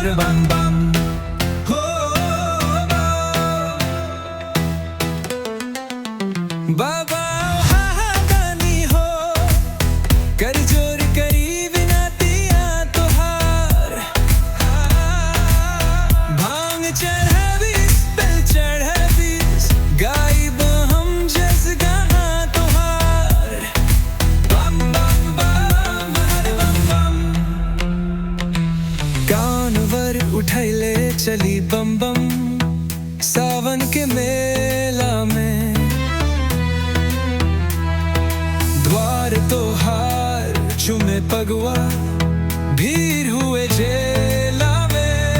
हर बम बम हो बाबा हाहादानी हो कर जोर करी विनतियां तोहार भांग चढ़ावीस बेल चढ़ावीस गाइब हम जस गहा तोहार बम बम बम हर बम बम कानवर उठैले चली बम बम सावन के मेला में द्वार तोहार चुमे पगवा भीड़ हुए जेला में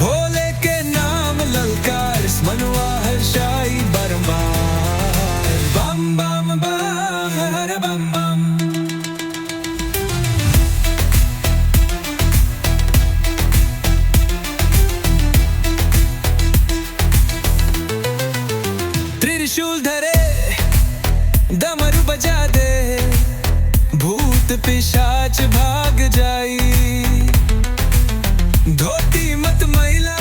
भोले के नाम ललकार मनुआ हर्षाई बरमार बम बम बम हर बम बम त्रिशूल धरे डमरू बजा दे भूत पिशाच भाग जाई धोती मत मैला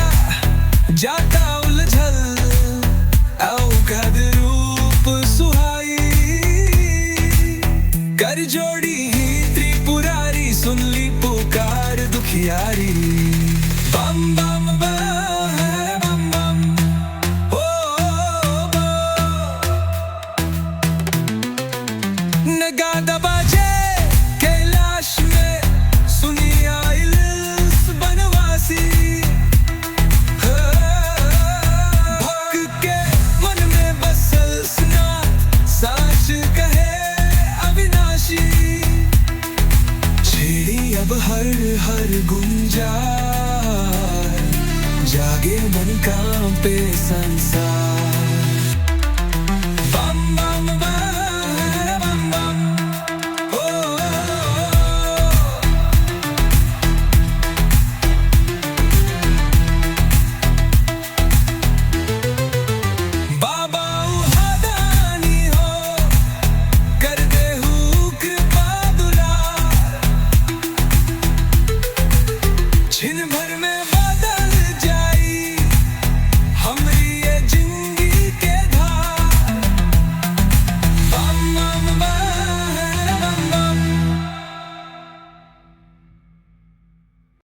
जाता उलझल अवघड रूप सुहाई कर जोड़ी ही त्रिपुरारी सुन ली पुकार दुखियारी बम बम बम बम नगाड़ा बाजे कैलाश में सुनी आइल बनवासी भक्त के मन में बसल स्नात साच कहे अविनाशी छेड़ी अब हर हर गुंजार जागे मन कांपे संसार बम बम